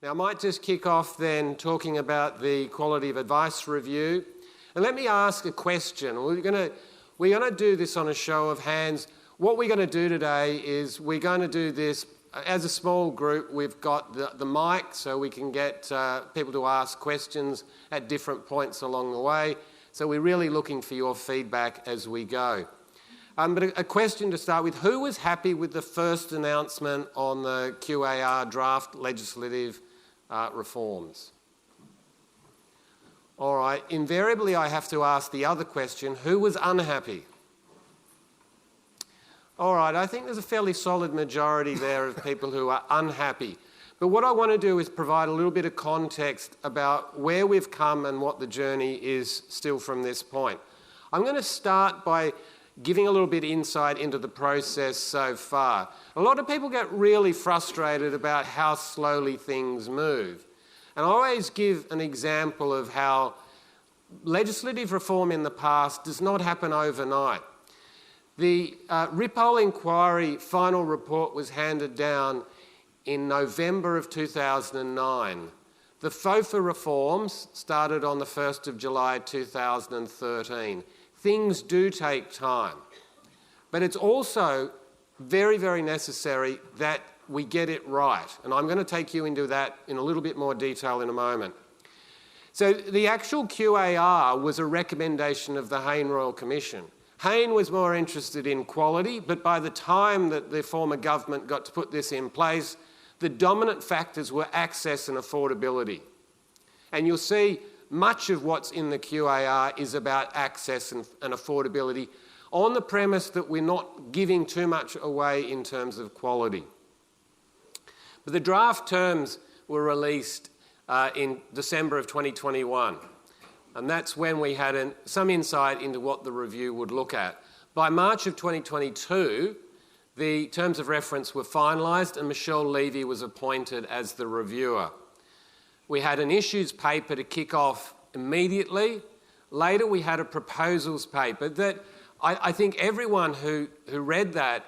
Now, I might just kick off then talking about the Quality of Advice Review. And let me ask a question. We're going to do this on a show of hands. What we're going to do today is we're going to do this as a small group. We've got the mic so we can get people to ask questions at different points along the way. So we're really looking for your feedback as we go. But a question to start with, who was happy with the first announcement on the QAR draft legislative reforms? All right, invariably I have to ask the other question, who was unhappy? All right, I think there's a fairly solid majority there of people who are unhappy. But what I want to do is provide a little bit of context about where we've come and what the journey is still from this point. I'm going to start by giving a little bit of insight into the process so far. A lot of people get really frustrated about how slowly things move. And I always give an example of how legislative reform in the past does not happen overnight. The Ripoll inquiry final report was handed down in November of 2009. The FOFA reforms started on the 1st of July 2013. Things do take time. But it's also very, very necessary that we get it right. And I'm going to take you into that in a little bit more detail in a moment. So the actual QAR was a recommendation of the Hayne Royal Commission. Hayne was more interested in quality, but by the time that the former government got to put this in place, the dominant factors were access and affordability. And you'll see much of what's in the QAR is about access and affordability on the premise that we're not giving too much away in terms of quality. But the draft terms were released in December of 2021. And that's when we had some insight into what the review would look at. By March of 2022, the terms of reference were finalised and Michelle Levy was appointed as the reviewer. We had an issues paper to kick off immediately. Later we had a proposals paper that I think everyone who read that,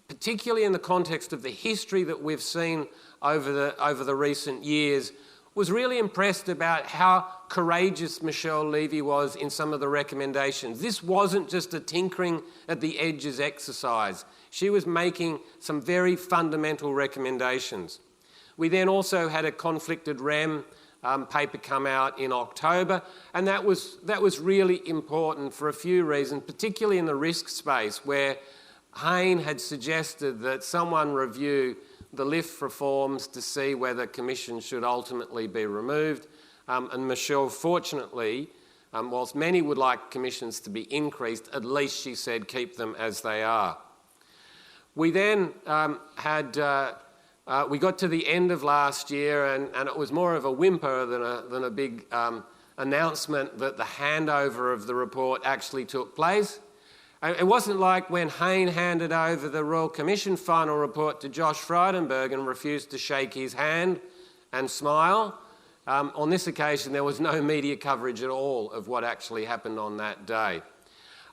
particularly in the context of the history that we've seen over the recent years, was really impressed about how courageous Michelle Levy was in some of the recommendations. This wasn't just a tinkering at the edges exercise. She was making some very fundamental recommendations. We then also had a conflicted rem paper come out in October, and that was really important for a few reasons, particularly in the risk space where Hayne had suggested that someone review the LIF reforms to see whether commissions should ultimately be removed. And Michelle, fortunately, whilst many would like commissions to be increased, at least she said keep them as they are. We then we got to the end of last year and it was more of a whimper than a big announcement that the handover of the report actually took place. It wasn't like when Hayne handed over the Royal Commission final report to Josh Frydenberg and refused to shake his hand and smile. On this occasion, there was no media coverage at all of what actually happened on that day.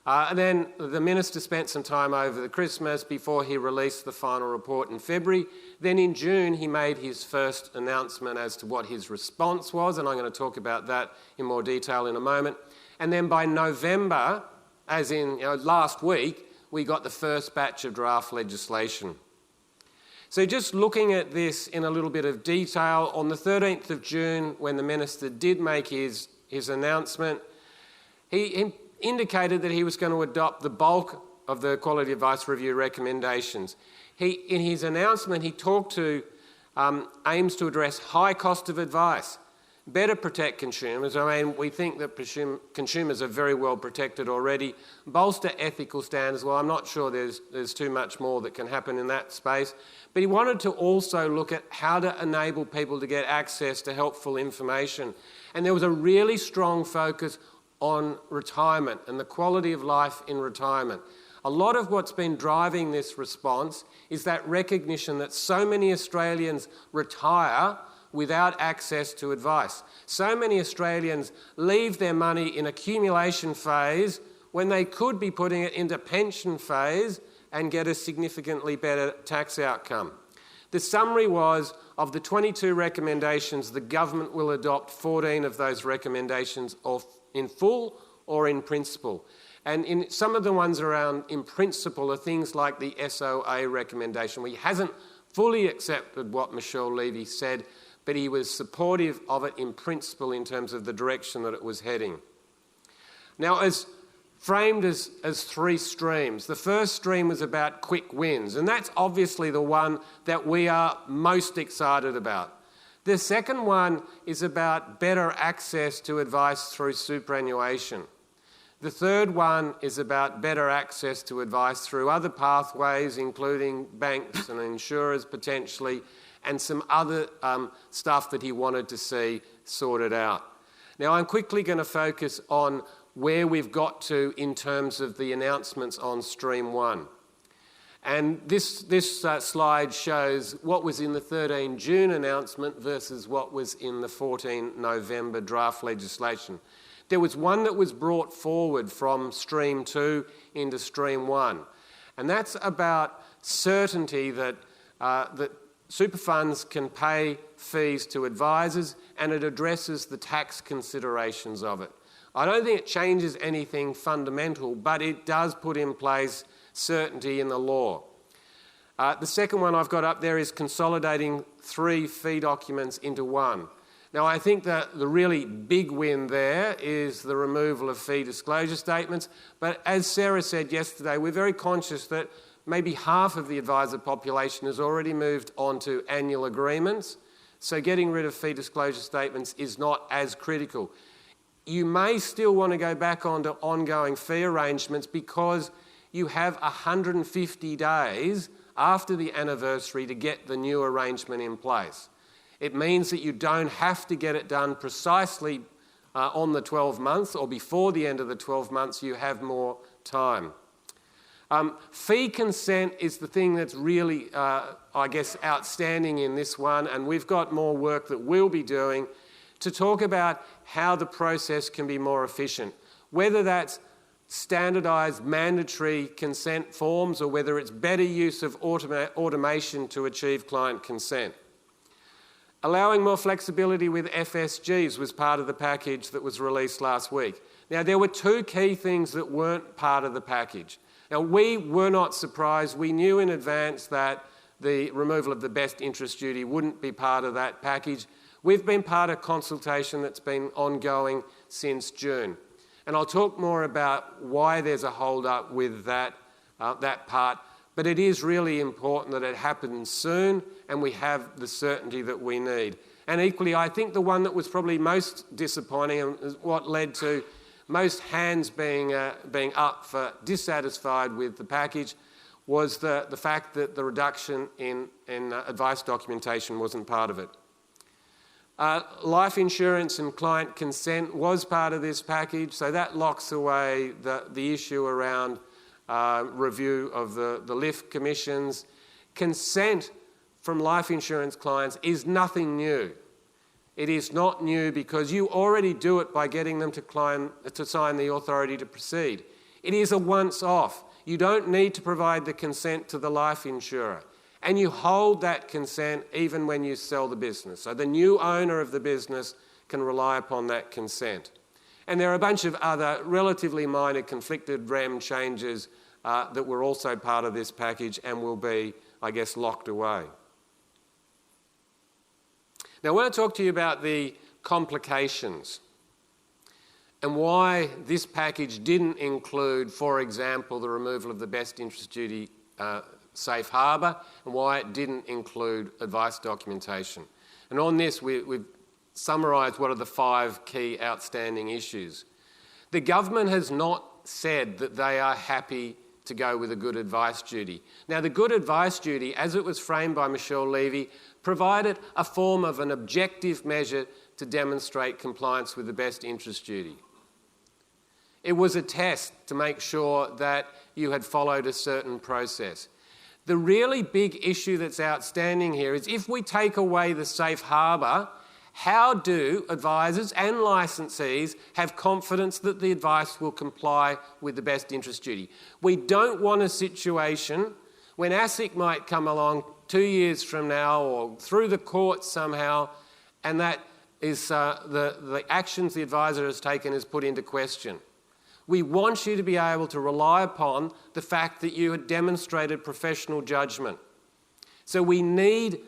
And then the Minister spent some time over the Christmas before he released the final report in February. Then in June, he made his first announcement as to what his response was, and I'm going to talk about that in more detail in a moment. And then by November, as in last week, we got the first batch of draft legislation. So just looking at this in a little bit of detail, on the 13th of June, when the Minister did make his announcement, he indicated that he was going to adopt the bulk of the Quality Advice Review recommendations. In his announcement, he talked to aims to address high cost of advice, better protect consumers. I mean, we think that consumers are very well protected already. Bolster ethical standards. Well, I'm not sure there's too much more that can happen in that space. But he wanted to also look at how to enable people to get access to helpful information. And there was a really strong focus on retirement and the quality of life in retirement. A lot of what's been driving this response is that recognition that so many Australians retire without access to advice. So many Australians leave their money in accumulation phase when they could be putting it into pension phase and get a significantly better tax outcome. The summary was, of the 22 recommendations, the government will adopt 14 of those recommendations in full or in principle. And in some of the ones around in principle are things like the SOA recommendation, where he hasn't fully accepted what Michelle Levy said, but he was supportive of it in principle in terms of the direction that it was heading. Now, as framed as three streams. The first stream was about quick wins, and that's obviously the one that we are most excited about. The second one is about better access to advice through superannuation. The third one is about better access to advice through other pathways, including banks and insurers potentially, and some other stuff that he wanted to see sorted out. Now, I'm quickly going to focus on where we've got to in terms of the announcements on Stream 1. And this slide shows what was in the 13 June announcement versus what was in the 14 November draft legislation. There was one that was brought forward from Stream 2 into Stream 1, and that's about certainty that super funds can pay fees to advisors, and it addresses the tax considerations of it. I don't think it changes anything fundamental, but it does put in place certainty in the law. The second one I've got up there is consolidating 3 fee documents into one. Now, I think that the really big win there is the removal of fee disclosure statements, but as Sarah said yesterday, we're very conscious that maybe half of the advisor population has already moved on to annual agreements, so getting rid of fee disclosure statements is not as critical. You may still want to go back onto ongoing fee arrangements because you have 150 days after the anniversary to get the new arrangement in place. It means that you don't have to get it done precisely on the 12 months or before the end of the 12 months. You have more time. Fee consent is the thing that's really, I guess, outstanding in this one, and we've got more work that we'll be doing to talk about how the process can be more efficient, whether that's standardised mandatory consent forms or whether it's better use of automation to achieve client consent. Allowing more flexibility with FSGs was part of the package that was released last week. Now, there were 2 key things that weren't part of the package. Now, we were not surprised. We knew in advance that the removal of the best interest duty wouldn't be part of that package. We've been part of consultation that's been ongoing since June. And I'll talk more about why there's a hold-up with that part, but it is really important that it happens soon and we have the certainty that we need. And equally, I think the one that was probably most disappointing and what led to most hands being up for dissatisfied with the package was the fact that the reduction in advice documentation wasn't part of it. Life insurance and client consent was part of this package, so that locks away the issue around review of the LIF commissions. Consent from life insurance clients is nothing new. It is not new because you already do it by getting them to sign the authority to proceed. It is a once-off. You don't need to provide the consent to the life insurer. And you hold that consent even when you sell the business. So the new owner of the business can rely upon that consent. And there are a bunch of other relatively minor conflicted REM changes that were also part of this package and will be, I guess, locked away. Now, I want to talk to you about the complications and why this package didn't include, for example, the removal of the best interest duty safe harbour, and why it didn't include advice documentation. And on this, we've summarised what are the 5 key outstanding issues. The government has not said that they are happy to go with a good advice duty. Now, the good advice duty, as it was framed by Michelle Levy, provided a form of an objective measure to demonstrate compliance with the best interest duty. It was a test to make sure that you had followed a certain process. The really big issue that's outstanding here is if we take away the safe harbour, how do advisors and licensees have confidence that the advice will comply with the best interest duty? We don't want a situation when ASIC might come along 2 years from now or through the courts somehow, and that is the actions the advisor has taken is put into question. We want you to be able to rely upon the fact that you had demonstrated professional judgment. So we need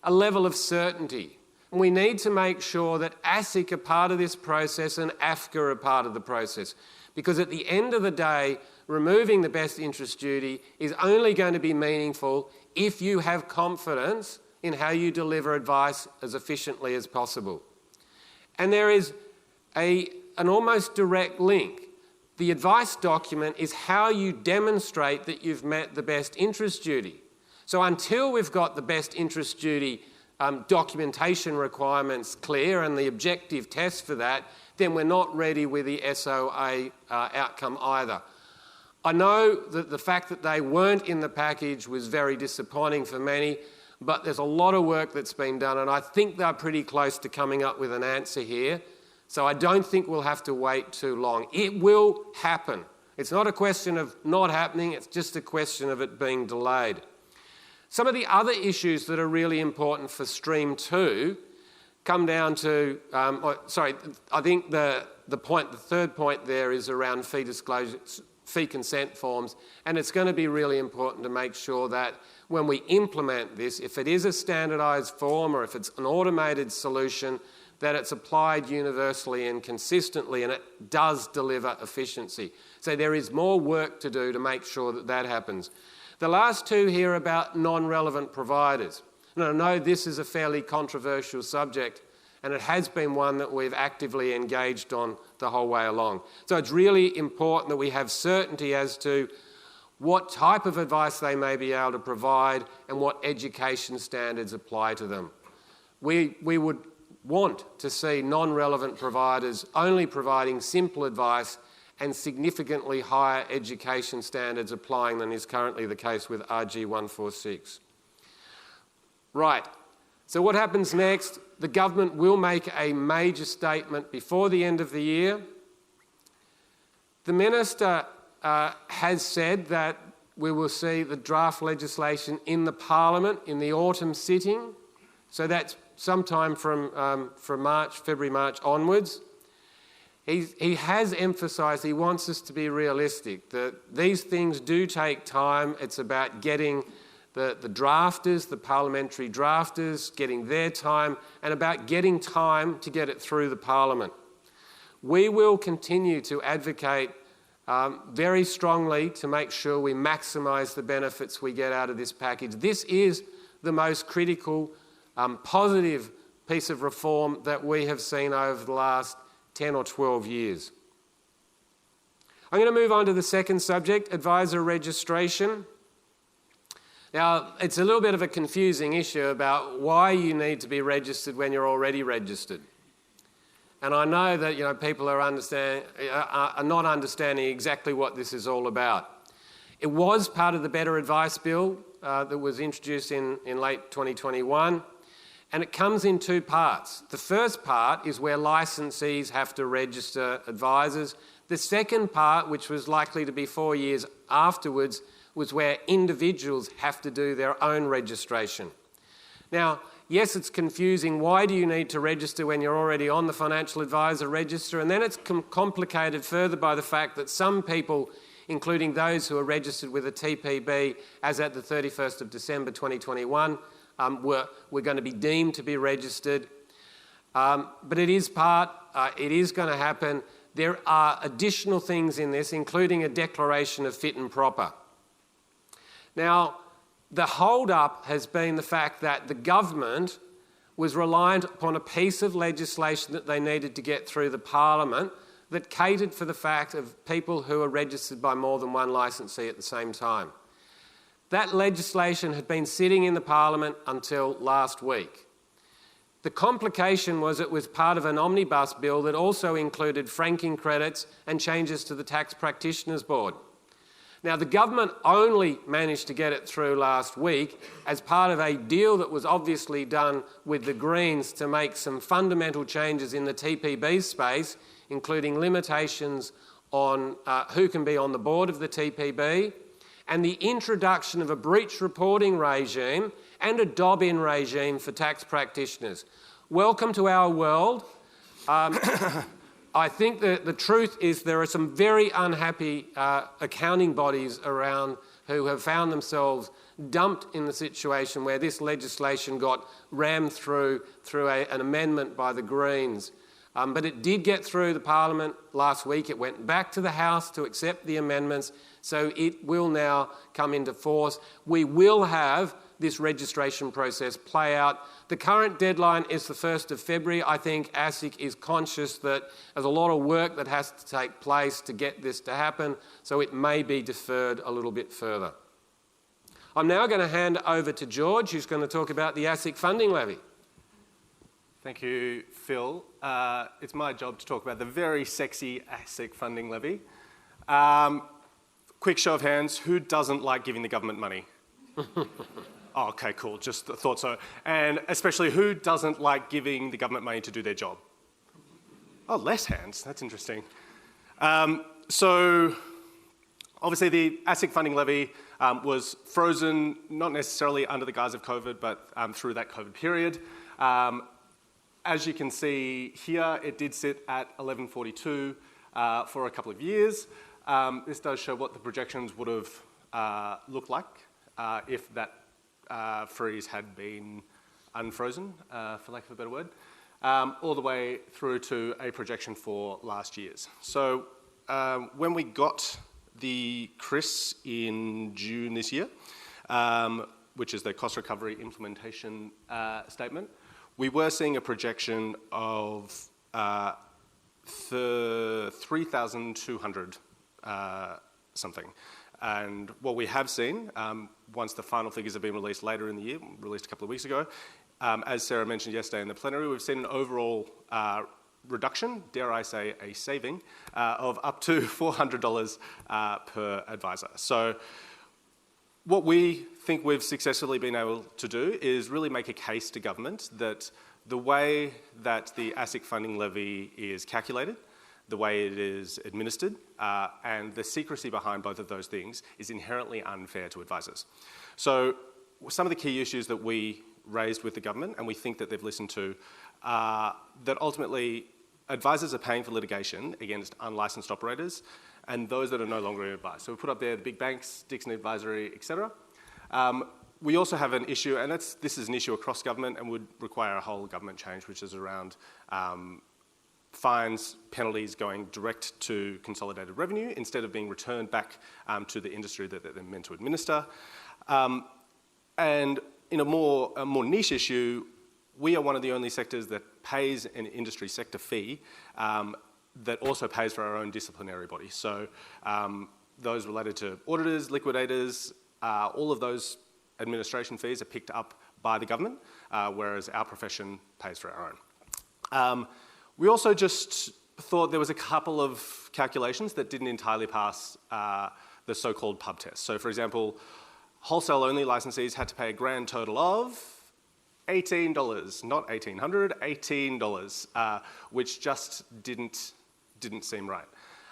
a level of certainty. And we need to make sure that ASIC are part of this process and AFCA are part of the process. Because at the end of the day, removing the best interest duty is only going to be meaningful if you have confidence in how you deliver advice as efficiently as possible. And there is an almost direct link. The advice document is how you demonstrate that you've met the best interest duty. So until we've got the best interest duty documentation requirements clear and the objective test for that, then we're not ready with the SOA outcome either. I know that the fact that they weren't in the package was very disappointing for many, but there's a lot of work that's been done, and I think they're pretty close to coming up with an answer here. So I don't think we'll have to wait too long. It will happen. It's not a question of not happening, it's just a question of it being delayed. Some of the other issues that are really important for Stream 2 come down to, I think the third point there is around fee disclosure, fee consent forms, and it's going to be really important to make sure that when we implement this, if it is a standardised form or if it's an automated solution, that it's applied universally and consistently and it does deliver efficiency. So there is more work to do to make sure that that happens. The last two here are about non-relevant providers. And I know this is a fairly controversial subject, and it has been one that we've actively engaged on the whole way along. So it's really important that we have certainty as to what type of advice they may be able to provide and what education standards apply to them. We would want to see non-relevant providers only providing simple advice and significantly higher education standards applying than is currently the case with RG 146. Right, so what happens next? The government will make a major statement before the end of the year. The Minister has said that we will see the draft legislation in the Parliament in the autumn sitting, so that's sometime from February, March onwards. He has emphasised he wants us to be realistic, that these things do take time. It's about getting the drafters, the parliamentary drafters, getting their time, and about getting time to get it through the Parliament. We will continue to advocate very strongly to make sure we maximise the benefits we get out of this package. This is the most critical, positive piece of reform that we have seen over the last 10 or 12 years. I'm going to move on to the second subject, advisor registration. Now, it's a little bit of a confusing issue about why you need to be registered when you're already registered. And I know that people are not understanding exactly what this is all about. It was part of the Better Advice Bill that was introduced in late 2021. And it comes in two parts. The first part is where licensees have to register advisors. The second part, which was likely to be 4 years afterwards, was where individuals have to do their own registration. Now, yes, it's confusing. Why do you need to register when you're already on the financial advisor register? And then it's complicated further by the fact that some people, including those who are registered with a TPB as at the 31st of December 2021, we're going to be deemed to be registered. But it is going to happen. There are additional things in this, including a declaration of fit and proper. Now, the hold-up has been the fact that the government was reliant upon a piece of legislation that they needed to get through the Parliament that catered for the fact of people who are registered by more than one licensee at the same time. That legislation had been sitting in the Parliament until last week. The complication was it was part of an omnibus bill that also included franking credits and changes to the Tax Practitioners Board. Now, the government only managed to get it through last week as part of a deal that was obviously done with the Greens to make some fundamental changes in the TPB space, including limitations on who can be on the board of the TPB, and the introduction of a breach reporting regime and a dob-in regime for tax practitioners. Welcome to our world. I think that the truth is there are some very unhappy accounting bodies around who have found themselves dumped in the situation where this legislation got rammed through an amendment by the Greens. But it did get through the Parliament last week. It went back to the House to accept the amendments, so it will now come into force. We will have this registration process play out. The current deadline is the 1st of February. I think ASIC is conscious that there's a lot of work that has to take place to get this to happen, so it may be deferred a little bit further. I'm now going to hand over to George, who's going to talk about the ASIC funding levy. Thank you, Phil. It's my job to talk about the very sexy ASIC funding levy. Quick show of hands, who doesn't like giving the government money? Oh, okay, cool, just thought so. And especially who doesn't like giving the government money to do their job? Oh, less hands, that's interesting. So obviously the ASIC funding levy was frozen, not necessarily under the guise of COVID, but through that COVID period. As you can see here, it did sit at $11.42 for a couple of years. This does show what the projections would have looked like if that freeze had been unfrozen, for lack of a better word, all the way through to a projection for last year's. So when we got the CRIS in June this year, which is the Cost Recovery Implementation Statement, we were seeing a projection of 3,200 something. And what we have seen, once the final figures have been released later in the year, released a couple of weeks ago, as Sarah mentioned yesterday in the plenary, we've seen an overall reduction, dare I say a saving, of up to $400 per advisor. So what we think we've successfully been able to do is really make a case to government that the way that the ASIC funding levy is calculated, the way it is administered, and the secrecy behind both of those things is inherently unfair to advisors. So some of the key issues that we raised with the government, and we think that they've listened to, that ultimately advisors are paying for litigation against unlicensed operators and those that are no longer in advice. So we put up there the big banks, Dixon Advisory, etc. We also have an issue, and this is an issue across government and would require a whole government change, which is around fines, penalties going direct to consolidated revenue instead of being returned back to the industry that they're meant to administer. And in a more niche issue, we are one of the only sectors that pays an industry sector fee that also pays for our own disciplinary body. So those related to auditors, liquidators, all of those administration fees are picked up by the government, whereas our profession pays for our own. We also just thought there was a couple of calculations that didn't entirely pass the so-called pub test. So for example, wholesale-only licensees had to pay a grand total of $18, not $1,800, $18, which just didn't seem right.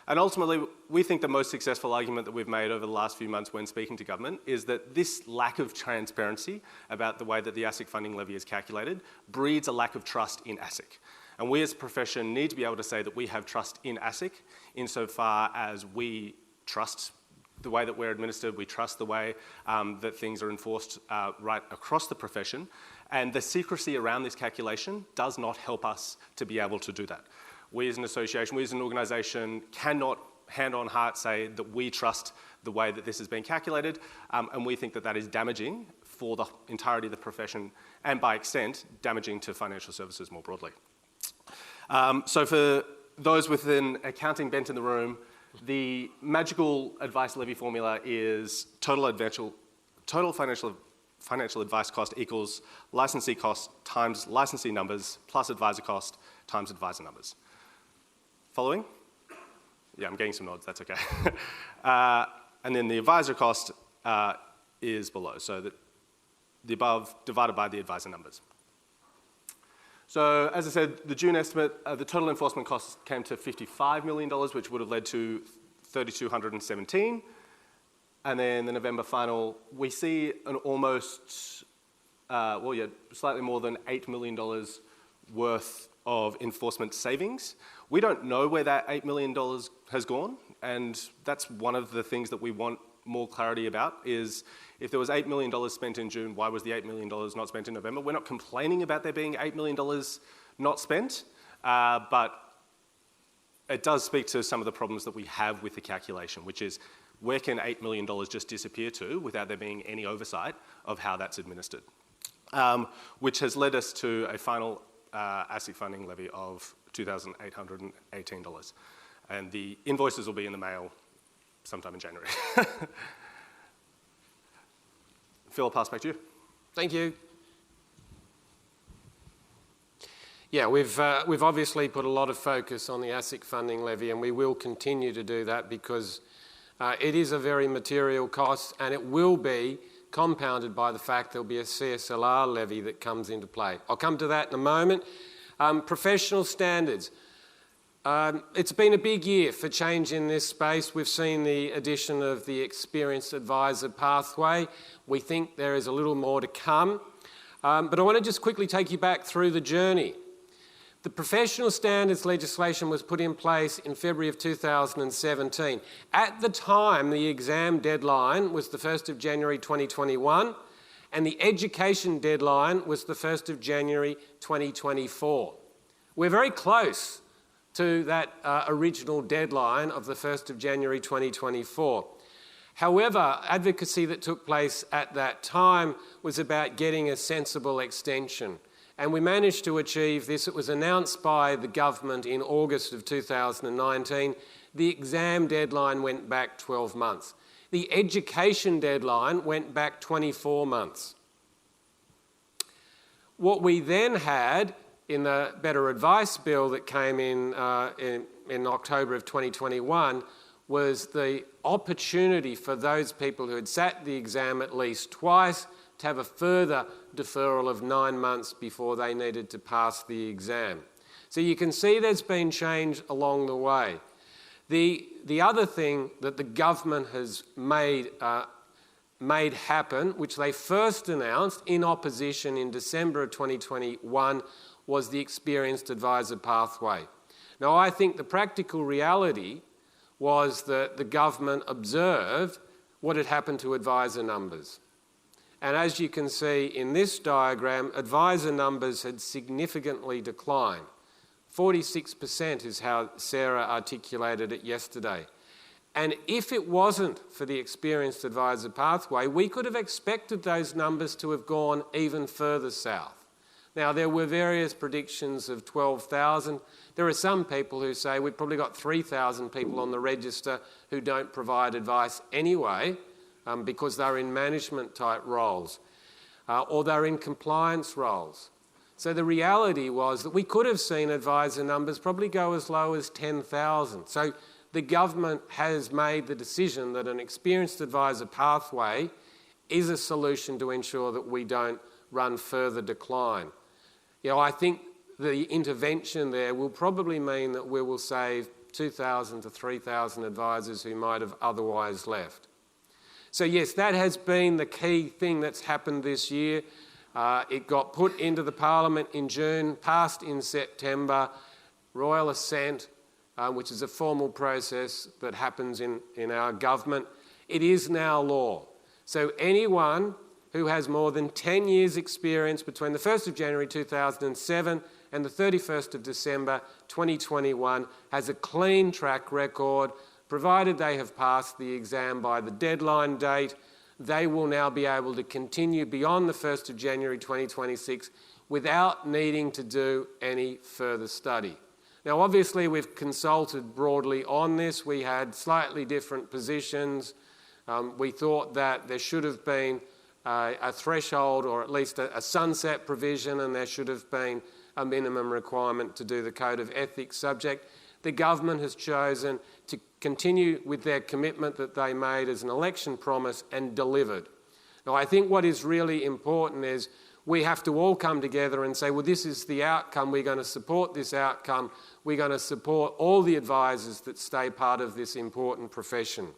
And ultimately, we think the most successful argument that we've made over the last few months when speaking to government is that this lack of transparency about the way that the ASIC funding levy is calculated breeds a lack of trust in ASIC. And we as a profession need to be able to say that we have trust in ASIC insofar as we trust the way that we're administered, we trust the way that things are enforced right across the profession. And the secrecy around this calculation does not help us to be able to do that. We as an association, we as an organisation cannot hand on heart say that we trust the way that this has been calculated, and we think that that is damaging for the entirety of the profession and by extent damaging to financial services more broadly. So for those with an accounting bent in the room, the magical advice levy formula is total financial advice cost equals licensee cost times licensee numbers plus advisor cost times advisor numbers. Following? Yeah, I'm getting some nods, that's okay. And then the advisor cost is below, so the above divided by the advisor numbers. So as I said, the June estimate, the total enforcement costs came to $55 million, which would have led to 3,217. And then the November final, we see an almost, slightly more than $8 million worth of enforcement savings. We don't know where that $8 million has gone, and that's one of the things that we want more clarity about is if there was $8 million spent in June, why was the $8 million not spent in November? We're not complaining about there being $8 million not spent, but it does speak to some of the problems that we have with the calculation, which is where can $8 million just disappear to without there being any oversight of how that's administered? Which has led us to a final ASIC funding levy of $2,818. And the invoices will be in the mail sometime in January. Phil, I'll pass back to you. Thank you. Yeah, we've obviously put a lot of focus on the ASIC funding levy, and we will continue to do that because it is a very material cost, and it will be compounded by the fact there'll be a CSLR levy that comes into play. I'll come to that in a moment. Professional standards. It's been a big year for change in this space. We've seen the addition of the experienced advisor pathway. We think there is a little more to come. But I want to just quickly take you back through the journey. The professional standards legislation was put in place in February of 2017. At the time, the exam deadline was the 1st of January 2021, and the education deadline was the 1st of January 2024. We're very close to that original deadline of the 1st of January 2024. However, advocacy that took place at that time was about getting a sensible extension. And we managed to achieve this. It was announced by the government in August of 2019. The exam deadline went back 12 months. The education deadline went back 24 months. What we then had in the Better Advice Bill that came in October of 2021 was the opportunity for those people who had sat the exam at least twice to have a further deferral of 9 months before they needed to pass the exam. So you can see there's been change along the way. The other thing that the government has made happen, which they first announced in opposition in December of 2021, was the experienced advisor pathway. Now, I think the practical reality was that the government observed what had happened to advisor numbers. And as you can see in this diagram, advisor numbers had significantly declined. 46% is how Sarah articulated it yesterday. And if it wasn't for the experienced advisor pathway, we could have expected those numbers to have gone even further south. Now, there were various predictions of 12,000. There are some people who say we've probably got 3,000 people on the register who don't provide advice anyway, because they're in management type roles or they're in compliance roles. So the reality was that we could have seen advisor numbers probably go as low as 10,000. So the government has made the decision that an experienced advisor pathway is a solution to ensure that we don't run further decline. You know, I think the intervention there will probably mean that we will save 2,000 to 3,000 advisors who might have otherwise left. So yes, that has been the key thing that's happened this year. It got put into the Parliament in June, passed in September, royal assent, which is a formal process that happens in our government. It is now law. So anyone who has more than 10 years' experience between the 1st of January 2007 and the 31st of December 2021 has a clean track record. Provided they have passed the exam by the deadline date, they will now be able to continue beyond the 1st of January 2026 without needing to do any further study. Now, obviously, we've consulted broadly on this. We had slightly different positions. We thought that there should have been a threshold or at least a sunset provision, and there should have been a minimum requirement to do the Code of Ethics subject. The government has chosen to continue with their commitment that they made as an election promise and delivered. Now, I think what is really important is we have to all come together and say, well, this is the outcome. We're going to support this outcome. We're going to support all the advisors that stay part of this important profession.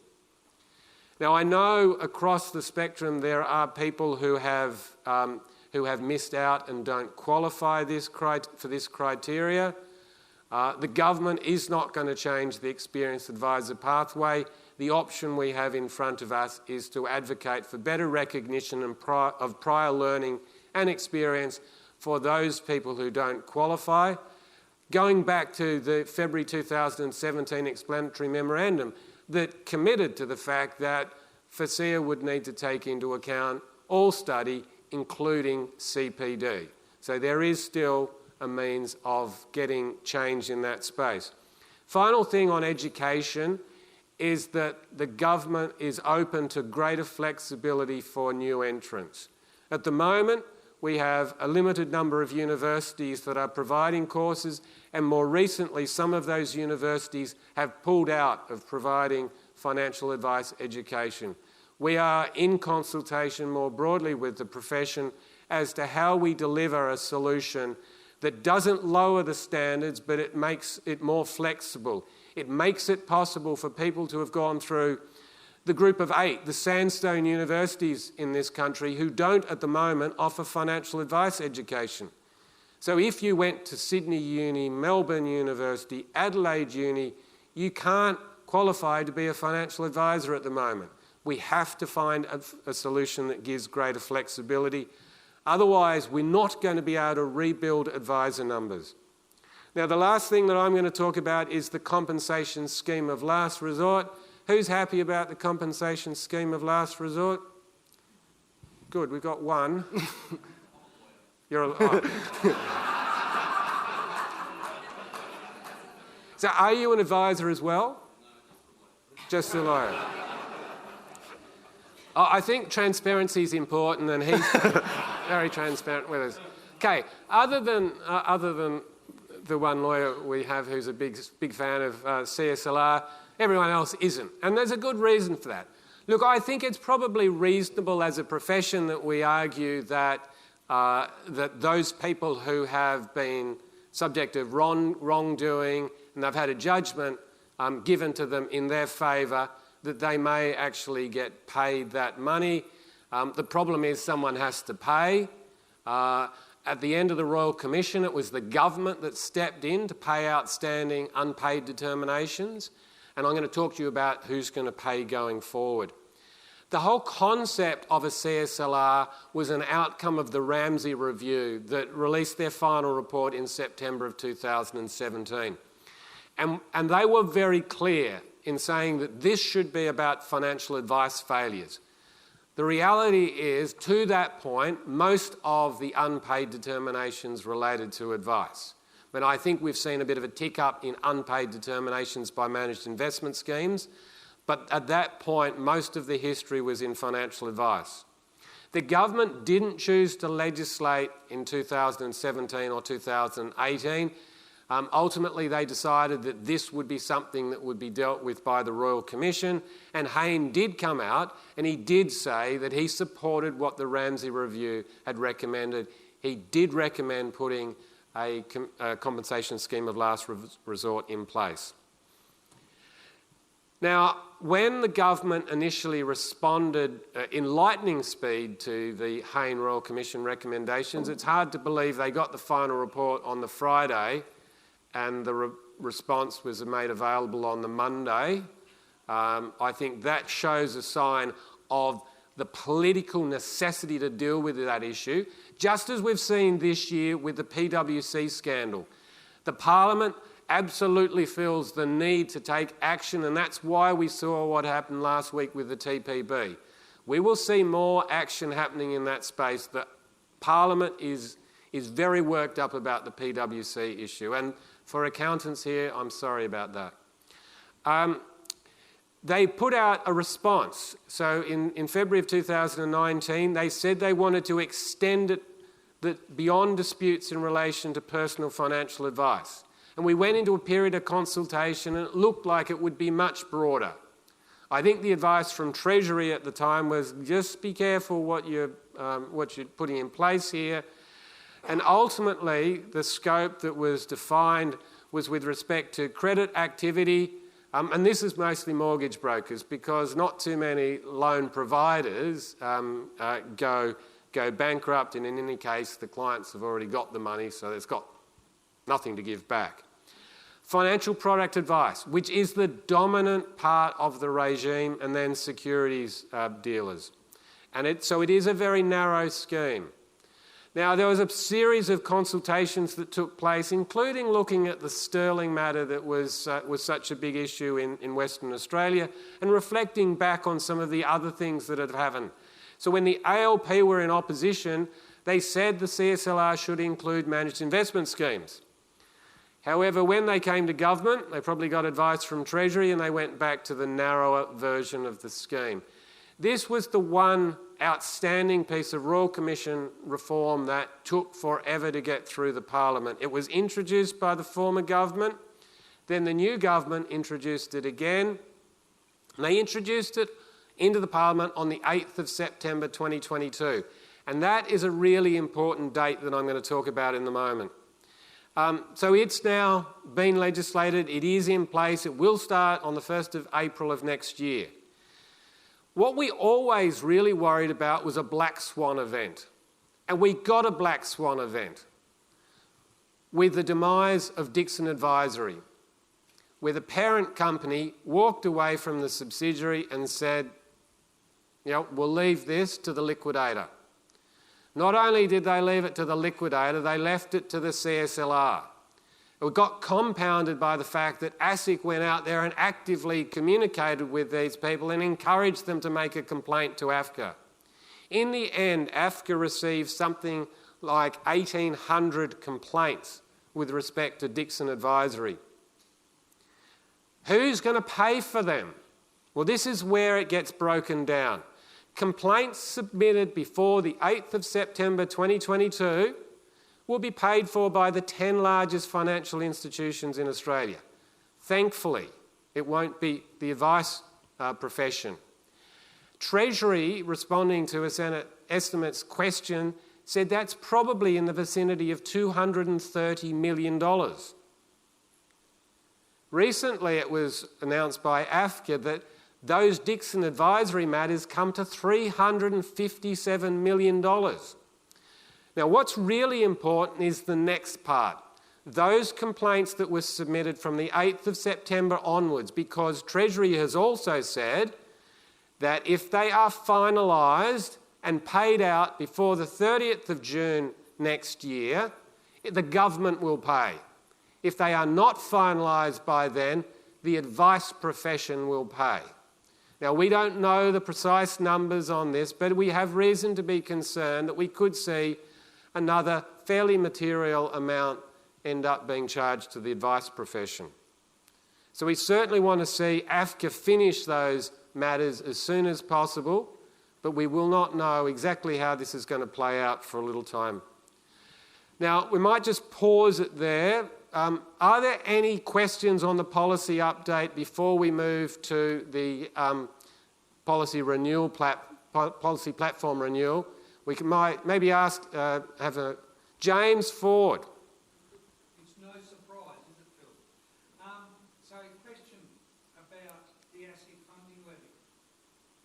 Now, I know across the spectrum there are people who have missed out and don't qualify for this criteria. The government is not going to change the experienced advisor pathway. The option we have in front of us is to advocate for better recognition of prior learning and experience for those people who don't qualify. Going back to the February 2017 explanatory memorandum that committed to the fact that FASEA would need to take into account all study, including CPD. So there is still a means of getting change in that space. Final thing on education is that the government is open to greater flexibility for new entrants. At the moment, we have a limited number of universities that are providing courses, and more recently, some of those universities have pulled out of providing financial advice education. We are in consultation more broadly with the profession as to how we deliver a solution that doesn't lower the standards, but it makes it more flexible. It makes it possible for people to have gone through the group of 8, the sandstone universities in this country, who don't at the moment offer financial advice education. So if you went to Sydney Uni, Melbourne University, Adelaide Uni, you can't qualify to be a financial advisor at the moment. We have to find a solution that gives greater flexibility. Otherwise, we're not going to be able to rebuild advisor numbers. Now, the last thing that I'm going to talk about is the compensation scheme of last resort. Who's happy about the compensation scheme of last resort? Good, we've got one. So are you an advisor as well? Just a lawyer. I think transparency is important, and he's very transparent with us. Okay, other than the one lawyer we have who's a big fan of CSLR, everyone else isn't. And there's a good reason for that. Look, I think it's probably reasonable as a profession that we argue that those people who have been subject of wrongdoing and they've had a judgment given to them in their favour, that they may actually get paid that money. The problem is someone has to pay. At the end of the Royal Commission, it was the government that stepped in to pay outstanding unpaid determinations. And I'm going to talk to you about who's going to pay going forward. The whole concept of a CSLR was an outcome of the Ramsay Review that released their final report in September of 2017. And they were very clear in saying that this should be about financial advice failures. The reality is, to that point, most of the unpaid determinations related to advice. But I think we've seen a bit of a tick up in unpaid determinations by managed investment schemes. But at that point, most of the history was in financial advice. The government didn't choose to legislate in 2017 or 2018. Ultimately, they decided that this would be something that would be dealt with by the Royal Commission, and Hayne did come out and he did say that he supported what the Ramsay Review had recommended. He did recommend putting a compensation scheme of last resort in place. Now, when the government initially responded in lightning speed to the Hayne Royal Commission recommendations, it's hard to believe they got the final report on the Friday and the response was made available on the Monday. I think that shows a sign of the political necessity to deal with that issue, just as we've seen this year with the PwC scandal. The Parliament absolutely feels the need to take action, and that's why we saw what happened last week with the TPB. We will see more action happening in that space. The Parliament is very worked up about the PwC issue, and for accountants here, I'm sorry about that. They put out a response. So in February of 2019, they said they wanted to extend it beyond disputes in relation to personal financial advice. And we went into a period of consultation and it looked like it would be much broader. I think the advice from Treasury at the time was just be careful what you're putting in place here. And ultimately, the scope that was defined was with respect to credit activity, And this is mostly mortgage brokers because not too many loan providers go bankrupt, and in any case the clients have already got the money, so it's got nothing to give back. Financial product advice, which is the dominant part of the regime, and then securities dealers. So it is a very narrow scheme. Now, there was a series of consultations that took place, including looking at the Sterling matter that was such a big issue in Western Australia, and reflecting back on some of the other things that had happened. So when the ALP were in opposition, they said the CSLR should include managed investment schemes. However, when they came to government, they probably got advice from Treasury and they went back to the narrower version of the scheme. This was the one outstanding piece of Royal Commission reform that took forever to get through the Parliament. It was introduced by the former government, then the new government introduced it again, and they introduced it into the Parliament on the 8th of September 2022. And that is a really important date that I'm going to talk about in a moment. So it's now been legislated, it is in place, it will start on the 1st of April of next year. What we always really worried about was a black swan event. And we got a black swan event with the demise of Dixon Advisory, where the parent company walked away from the subsidiary and said, we'll leave this to the liquidator. Not only did they leave it to the liquidator, they left it to the CSLR. It got compounded by the fact that ASIC went out there and actively communicated with these people and encouraged them to make a complaint to AFCA. In the end, AFCA received something like 1,800 complaints with respect to Dixon Advisory. Who's going to pay for them? Well, this is where it gets broken down. Complaints submitted before the 8th of September 2022 will be paid for by the 10 largest financial institutions in Australia. Thankfully, it won't be the advice profession. Treasury, responding to a Senate estimates question, said that's probably in the vicinity of $230 million. Recently, it was announced by AFCA that those Dixon Advisory matters come to $357 million. Now, what's really important is the next part. Those complaints that were submitted from the 8th of September onwards, because Treasury has also said that if they are finalised and paid out before the 30th of June next year, the government will pay. If they are not finalised by then, the advice profession will pay. Now, we don't know the precise numbers on this, but we have reason to be concerned that we could see another fairly material amount end up being charged to the advice profession. So we certainly want to see AFCA finish those matters as soon as possible, but we will not know exactly how this is going to play out for a little time. Now, we might just pause it there. Are there any questions on the policy update before we move to the policy platform renewal? We might maybe ask, James Ford. It's no surprise, is it, Phil? So a question about the ASIC funding levy.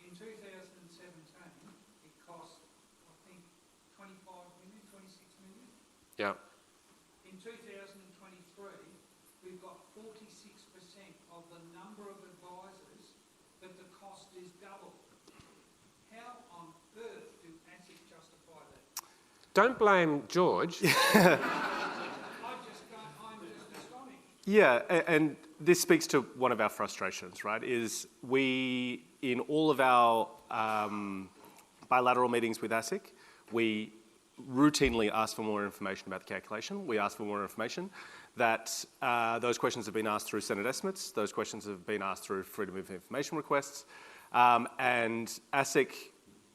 In 2017, it cost, I think, 25 million, 26 million. Yeah. In 2023, we've got 46% of the number of advisors, but the cost is double. How on earth do ASIC justify that? Don't blame George. I'm just astonished. Yeah, and this speaks to one of our frustrations, right, is we, in all of our bilateral meetings with ASIC, we routinely ask for more information about the calculation. We ask for more information. That those questions have been asked through Senate estimates. Those questions have been asked through Freedom of Information requests. And ASIC,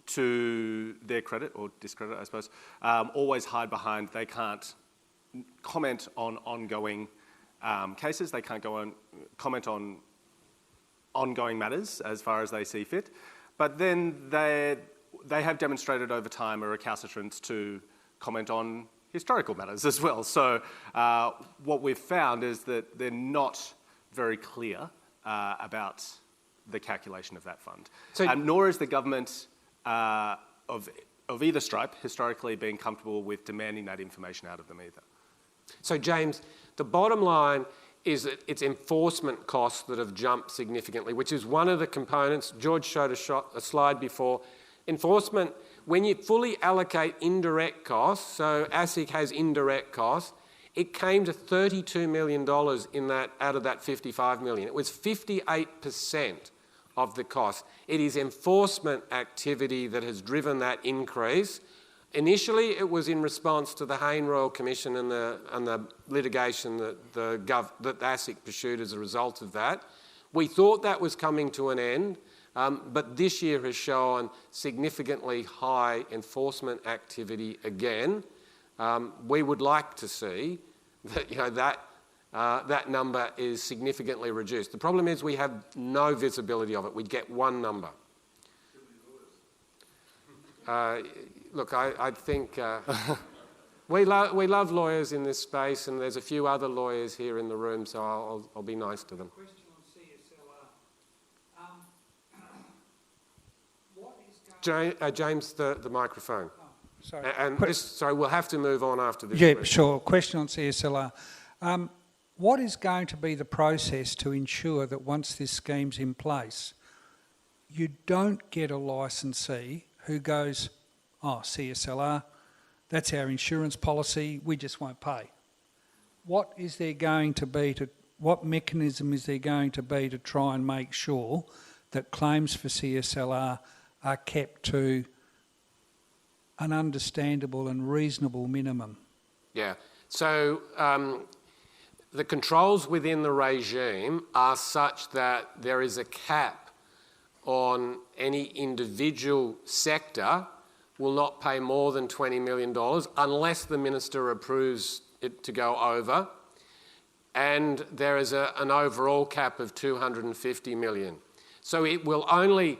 to their credit, or discredit, I suppose, always hide behind they can't comment on ongoing cases. They can't comment on ongoing matters as far as they see fit. But then they have demonstrated over time a recalcitrance to comment on historical matters as well. So what we've found is that they're not very clear about the calculation of that fund. So- Nor is the government of either stripe historically been comfortable with demanding that information out of them either. So James, the bottom line is that it's enforcement costs that have jumped significantly, which is one of the components. George showed a slide before. Enforcement, when you fully allocate indirect costs, so ASIC has indirect costs, it came to $32 million in that, out of that 55 million. It was 58% of the cost. It is enforcement activity that has driven that increase. Initially, it was in response to the Hayne Royal Commission and the litigation that ASIC pursued as a result of that. We thought that was coming to an end, but this year has shown significantly high enforcement activity again. We would like to see that, that number is significantly reduced. The problem is we have no visibility of it. We get one number. Look, I think we love lawyers in this space, and there's a few other lawyers here in the room, so I'll be nice to them. Question on CSLR. What is going James, the microphone. Oh, sorry. And sorry, we'll have to move on after this. Yeah, sure. Question on CSLR. What is going to be the process to ensure that once this scheme's in place, you don't get a licensee who goes, oh, CSLR, that's our insurance policy, we just won't pay? What is there going to be what mechanism is there going to be to try and make sure that claims for CSLR are kept to an understandable and reasonable minimum? Yeah. So the controls within the regime are such that there is a cap on any individual sector will not pay more than $20 million unless the minister approves it to go over. And there is an overall cap of $250 million. So it will only,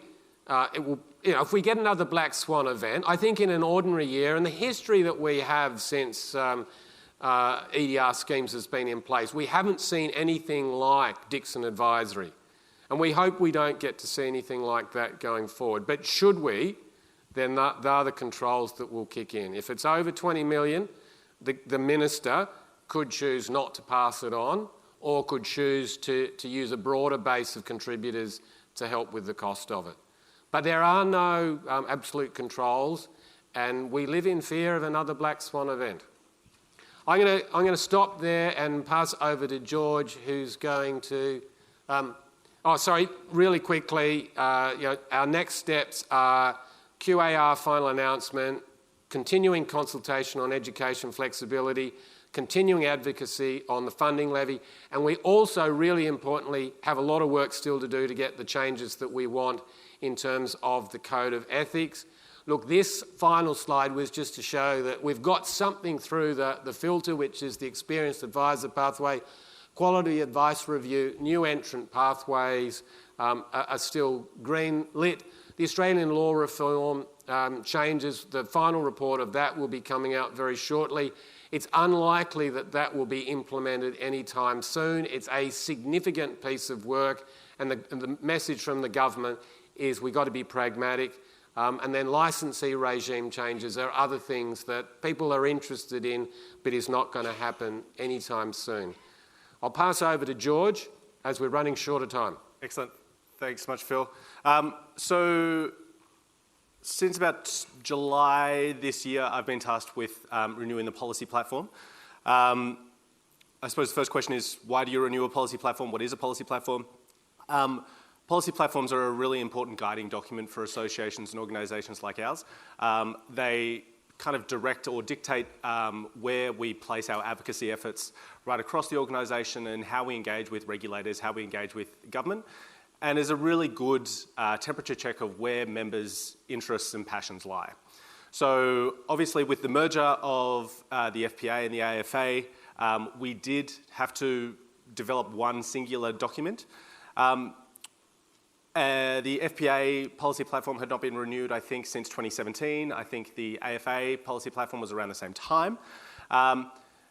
if we get another black swan event, I think in an ordinary year, and the history that we have since EDR schemes has been in place, we haven't seen anything like Dixon Advisory. And we hope we don't get to see anything like that going forward. But should we, then there are the controls that will kick in. If it's over 20 million, the minister could choose not to pass it on, or could choose to use a broader base of contributors to help with the cost of it. But there are no absolute controls, and we live in fear of another black swan event. I'm going to stop there and pass over to George, who's going to... really quickly, our next steps are QAR final announcement, continuing consultation on education flexibility, continuing advocacy on the funding levy, and we also, really importantly, have a lot of work still to do to get the changes that we want in terms of the Code of Ethics. Look, this final slide was just to show that we've got something through the filter, which is the experienced advisor pathway. Quality advice review, new entrant pathways are still green lit. The Australian law reform changes, the final report of that will be coming out very shortly. It's unlikely that that will be implemented anytime soon. It's a significant piece of work, and the message from the government is we've got to be pragmatic. And then licensee regime changes are other things that people are interested in, but is not going to happen anytime soon. I'll pass over to George, as we're running short of time. Excellent. Thanks so much, Phil. So since about July this year, I've been tasked with renewing the policy platform. I suppose the first question is, why do you renew a policy platform? What is a policy platform? Policy platforms are a really important guiding document for associations and organisations like ours. They kind of direct or dictate where we place our advocacy efforts right across the organisation, and how we engage with regulators, how we engage with government, and is a really good temperature check of where members' interests and passions lie. So obviously with the merger of the FPA and the AFA, we did have to develop one singular document. The FPA policy platform had not been renewed, I think, since 2017. I think the AFA policy platform was around the same time.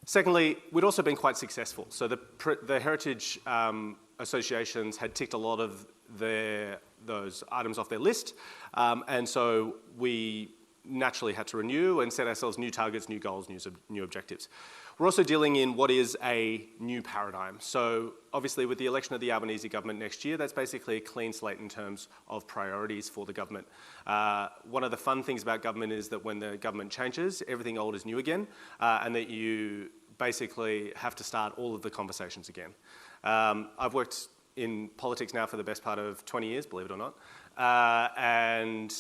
Secondly, we'd also been quite successful. So the Heritage associations had ticked a lot of those items off their list, and so we naturally had to renew and set ourselves new targets, new goals, new objectives. We're also dealing in what is a new paradigm. So obviously with the election of the Albanese government next year, that's basically a clean slate in terms of priorities for the government. One of the fun things about government is that when the government changes, everything old is new again, and that you basically have to start all of the conversations again. I've worked in politics now for the best part of 20 years, believe it or not, and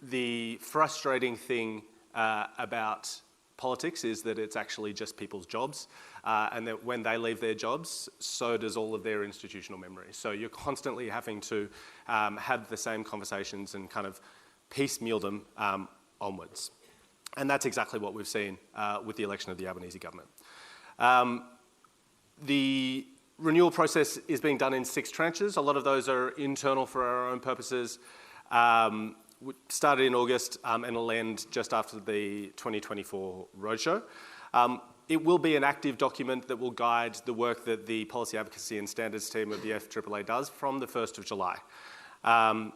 the frustrating thing about politics is that it's actually just people's jobs, and that when they leave their jobs, so does all of their institutional memory. So you're constantly having to have the same conversations and kind of piecemeal them onwards. And that's exactly what we've seen with the election of the Albanese government. The renewal process is being done in 6 tranches. A lot of those are internal for our own purposes. We started in August and it'll end just after the 2024 roadshow. It will be an active document that will guide the work that the Policy Advocacy and Standards team of the FAAA does from the 1st of July. And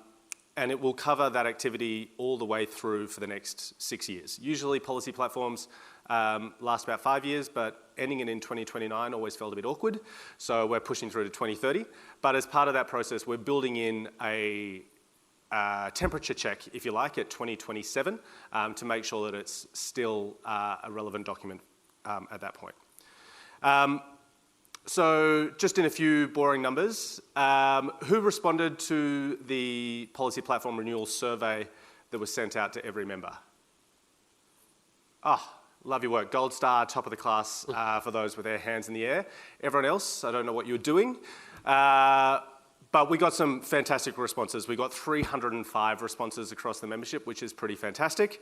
it will cover that activity all the way through for the next 6 years. Usually policy platforms last about 5 years, but ending it in 2029 always felt a bit awkward. So we're pushing through to 2030. But as part of that process, we're building in a temperature check, if you like, at 2027 to make sure that it's still a relevant document at that point. So just in a few boring numbers, who responded to the policy platform renewal survey that was sent out to every member? Oh, love your work. Gold star, top of the class for those with their hands in the air. Everyone else, I don't know what you were doing. But we got some fantastic responses. We got 305 responses across the membership, which is pretty fantastic.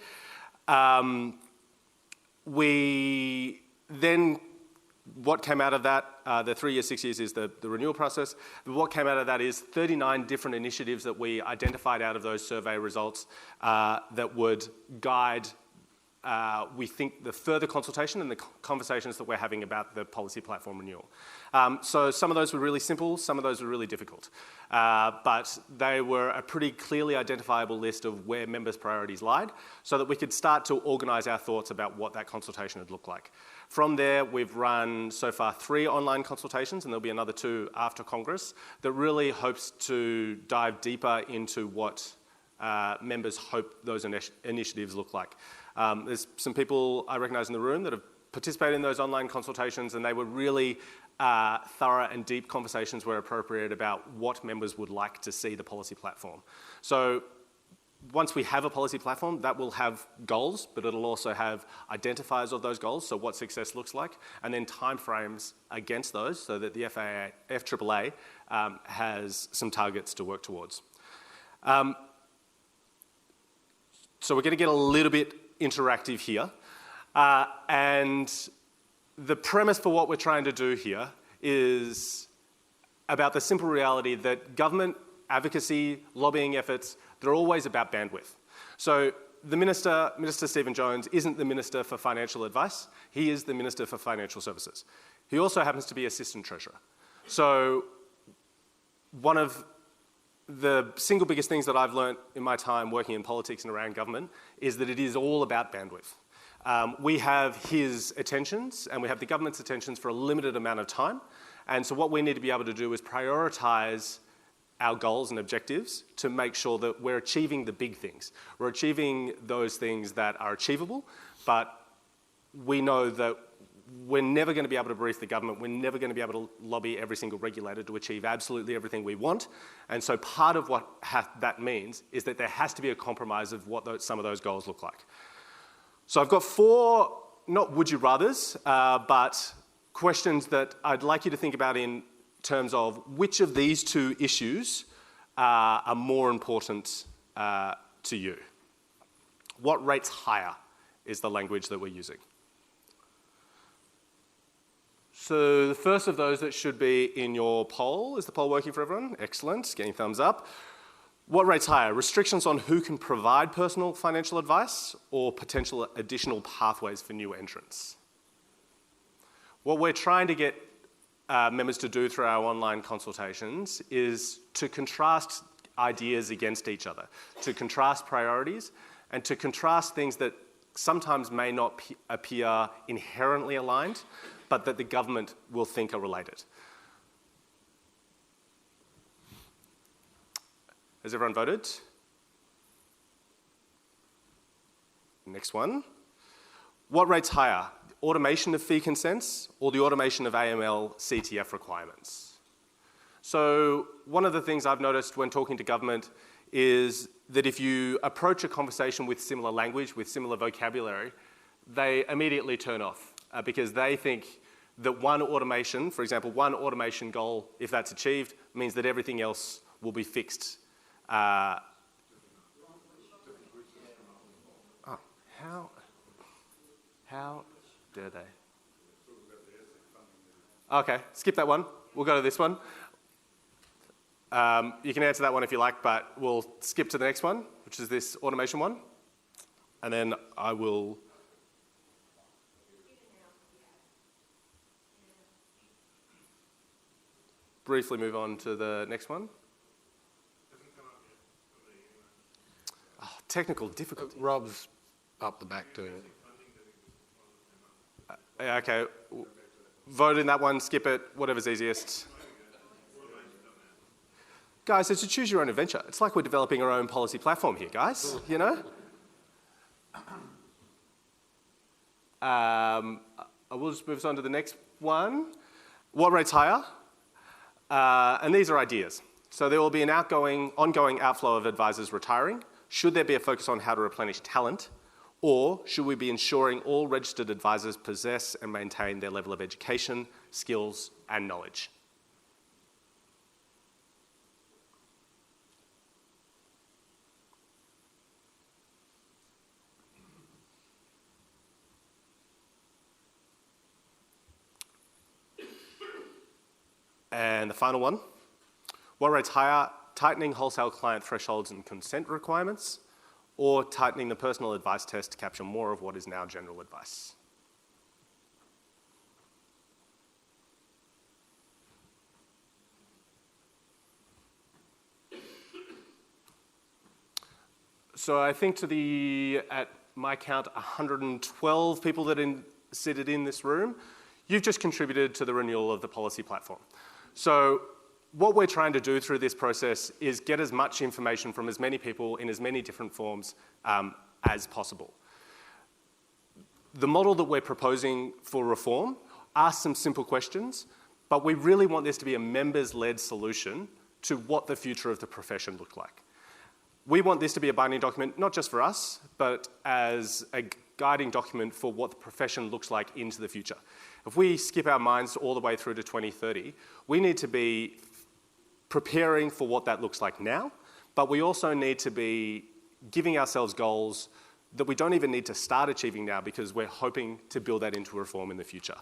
What came out of that, the 3 years, 6 years is the renewal process. What came out of that is 39 different initiatives that we identified out of those survey results that would guide, we think, the further consultation and the conversations that we're having about the policy platform renewal. So some of those were really simple, some of those were really difficult. But they were a pretty clearly identifiable list of where members' priorities lied so that we could start to organise our thoughts about what that consultation would look like. From there, we've run so far 3 online consultations, and there'll be another 2 after Congress, that really hopes to dive deeper into what members hope those initiatives look like. There's some people I recognise in the room that have participated in those online consultations, and they were really thorough and deep conversations were appropriate about what members would like to see the policy platform. So once we have a policy platform, that will have goals, but it'll also have identifiers of those goals, so what success looks like, and then timeframes against those so that the FAAA has some targets to work towards. So we're going to get a little bit interactive here. And the premise for what we're trying to do here is about the simple reality that government advocacy, lobbying efforts, they're always about bandwidth. So the Minister Stephen Jones, isn't the Minister for Financial Advice. He is the Minister for Financial Services. He also happens to be Assistant Treasurer. So one of the single biggest things that I've learnt in my time working in politics and around government is that it is all about bandwidth. We have his attentions and we have the government's attentions for a limited amount of time. And so what we need to be able to do is prioritise our goals and objectives to make sure that we're achieving the big things. We're achieving those things that are achievable, but we know that we're never going to be able to brief the government. We're never going to be able to lobby every single regulator to achieve absolutely everything we want. And so part of what that means is that there has to be a compromise of what some of those goals look like. So I've got 4, not would you rathers, but questions that I'd like you to think about in terms of which of these 2 issues are more important to you. What rates higher is the language that we're using. So the first of those that should be in your poll, is the poll working for everyone? Excellent, getting thumbs up. What rates higher? Restrictions on who can provide personal financial advice or potential additional pathways for new entrants? What we're trying to get members to do through our online consultations is to contrast ideas against each other, to contrast priorities, and to contrast things that sometimes may not appear inherently aligned, but that the government will think are related. Has everyone voted? Next one. What rates higher? Automation of fee consents or the automation of AML CTF requirements? So one of the things I've noticed when talking to government is that if you approach a conversation with similar language, with similar vocabulary, they immediately turn off because they think that one automation, for example, one automation goal, if that's achieved, means that everything else will be fixed. How dare they? Okay, skip that one. We'll go to this one. You can answer that one if you like, but we'll skip to the next one, which is this automation one. And then I will briefly move on to the next one. Oh, technical difficulty. Rob's up the back doing it. Okay, vote in that one, skip it, whatever's easiest. Guys, it's a choose your own adventure. It's like we're developing our own policy platform here, guys, you know? I will just move on to the next one. What rates higher? And these are ideas. So there will be an ongoing outflow of advisors retiring. Should there be a focus on how to replenish talent? Or should we be ensuring all registered advisors possess and maintain their level of education, skills, and knowledge? And the final one. What rates higher? Tightening wholesale client thresholds and consent requirements, or tightening the personal advice test to capture more of what is now general advice? So I think at my count, 112 people that seated in this room, you've just contributed to the renewal of the policy platform. So what we're trying to do through this process is get as much information from as many people in as many different forms as possible. The model that we're proposing for reform asks some simple questions, but we really want this to be a members-led solution to what the future of the profession looked like. We want this to be a binding document, not just for us, but as a guiding document for what the profession looks like into the future. If we skip our minds all the way through to 2030, we need to be preparing for what that looks like now, but we also need to be giving ourselves goals that we don't even need to start achieving now because we're hoping to build that into reform in the future.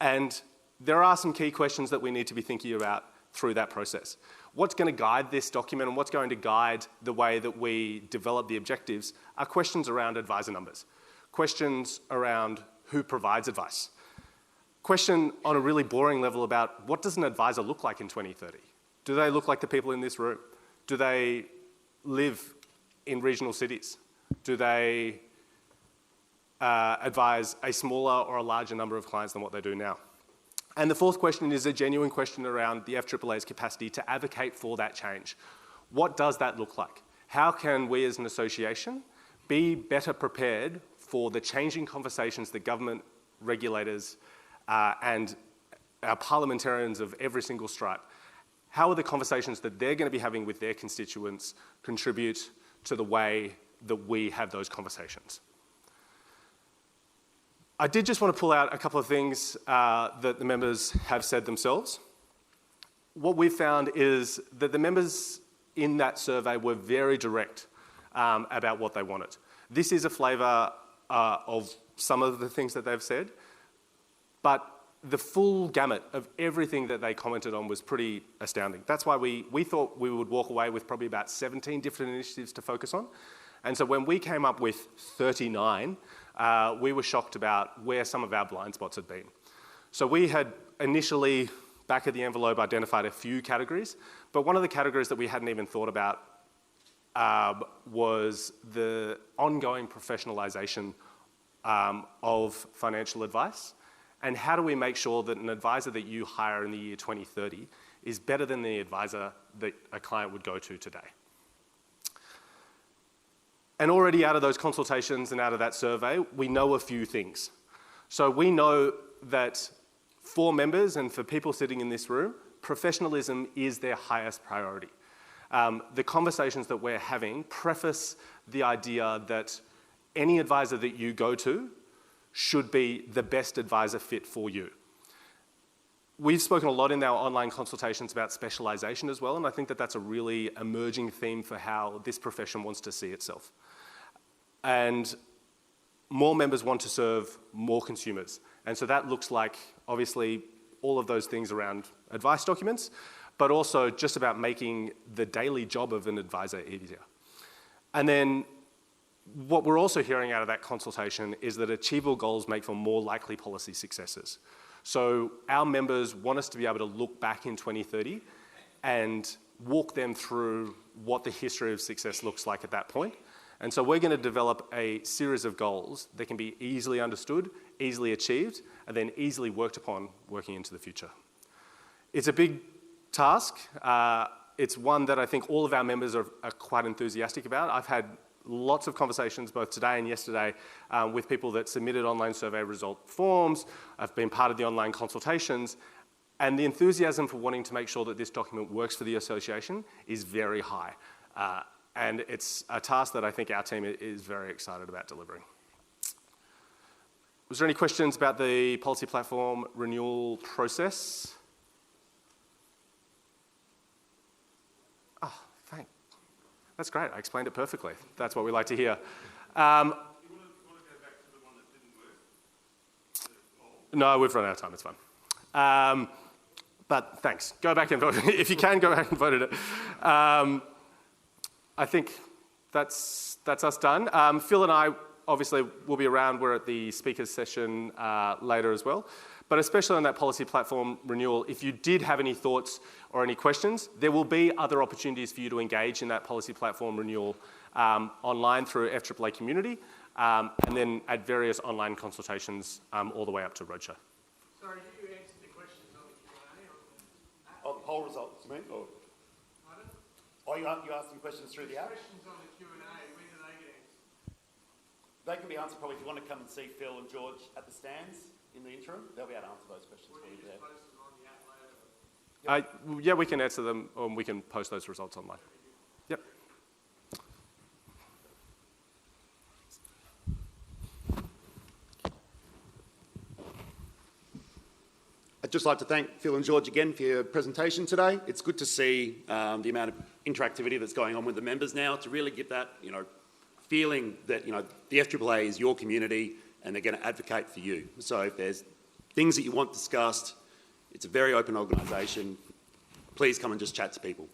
And there are some key questions that we need to be thinking about through that process. What's going to guide this document and what's going to guide the way that we develop the objectives are questions around advisor numbers, questions around who provides advice, question on a really boring level about what does an advisor look like in 2030? Do they look like the people in this room? Do they live in regional cities? Do they advise a smaller or a larger number of clients than what they do now? And the fourth question is a genuine question around the FAA's capacity to advocate for that change. What does that look like? How can we as an association be better prepared for the changing conversations that government, regulators, and our parliamentarians of every single stripe, how are the conversations that they're going to be having with their constituents contribute to the way that we have those conversations? I did just want to pull out a couple of things that the members have said themselves. What we've found is that the members in that survey were very direct about what they wanted. This is a flavour of some of the things that they've said, but the full gamut of everything that they commented on was pretty astounding. That's why we thought we would walk away with probably about 17 different initiatives to focus on. And so when we came up with 39, we were shocked about where some of our blind spots had been. So we had initially, back of the envelope, identified a few categories, but one of the categories that we hadn't even thought about was the ongoing professionalisation of financial advice, and how do we make sure that an advisor that you hire in the year 2030 is better than the advisor that a client would go to today. And already out of those consultations and out of that survey, we know a few things. So we know that for members and for people sitting in this room, professionalism is their highest priority. The conversations that we're having preface the idea that any advisor that you go to should be the best advisor fit for you. We've spoken a lot in our online consultations about specialisation as well, and I think that that's a really emerging theme for how this profession wants to see itself. And more members want to serve more consumers. And so that looks like, obviously, all of those things around advice documents, but also just about making the daily job of an advisor easier. And then what we're also hearing out of that consultation is that achievable goals make for more likely policy successes. So our members want us to be able to look back in 2030 and walk them through what the history of success looks like at that point. And so we're going to develop a series of goals that can be easily understood, easily achieved, and then easily worked upon working into the future. It's a big task. It's one that I think all of our members are quite enthusiastic about. I've had lots of conversations both today and yesterday with people that submitted online survey result forms. I've been part of the online consultations, and the enthusiasm for wanting to make sure that this document works for the association is very high. And it's a task that I think our team is very excited about delivering. Was there any questions about the policy platform renewal process? Oh, thanks. That's great. I explained it perfectly. That's what we like to hear. No, we've run out of time. It's fine. But thanks. Go back and vote. If you can, go back and vote it. I think that's us done. Phil and I obviously will be around. We're at the speakers session later as well. But especially on that policy platform renewal, if you did have any thoughts or any questions, there will be other opportunities for you to engage in that policy platform renewal online through FAAA Community, and then at various online consultations all the way up to Roadshow. Sorry, you answered the questions on the Q&A? Oh, the poll results, you mean? Or you asking questions through the app? Questions on the Q&A, when do they get answered? They can be answered probably if you want to come and see Phil and George at the stands in the interim. They'll be able to answer those questions for you there. Post them on the app later? Yeah, we can answer them, or we can post those results online. Yep. I'd just like to thank Phil and George again for your presentation today. It's good to see the amount of interactivity that's going on with the members now to really give that, feeling that, the FAAA is your community and they're going to advocate for you. So if there's things that you want discussed, it's a very open organisation. Please come and just chat to people.